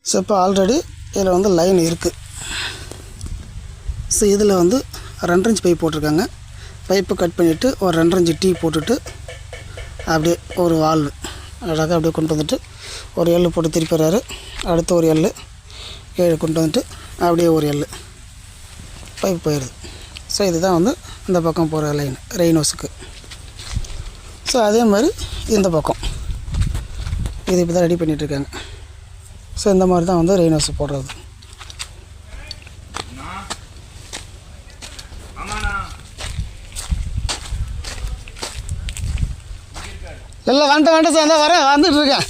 So இப்போ already இதில் வந்து லைன் இருக்குது. ஸோ இதில் வந்து 2 இன்ச் பைப் போட்டிருக்காங்க. பைப்பை கட் பண்ணிவிட்டு ஒரு 2 இன்ச் டீ போட்டுட்டு அப்படியே ஒரு வால்வு அழகாக அப்படியே கொண்டு வந்துட்டு ஒரு எள்ளு போட்டு திருப்பிடுறாரு. அடுத்து ஒரு எள்ளு கீழே கொண்டு வந்துட்டு அப்படியே ஒரு எள்ளு பைப் போயிடுது. ஸோ இதுதான் வந்து இந்த பக்கம் போகிற லைன் ரெயின் ஹவுஸுக்கு. ஸோ அதே மாதிரி இந்த பக்கம் இது இப்போ தான் ரெடி பண்ணிகிட்ருக்காங்க. ஸோ இந்த மாதிரி தான் வந்து ரெயின் ஹவுஸ் போடுறது. இல்லை வேண்டாம் சார், தான் வரேன், வந்துட்டுருக்கேன்.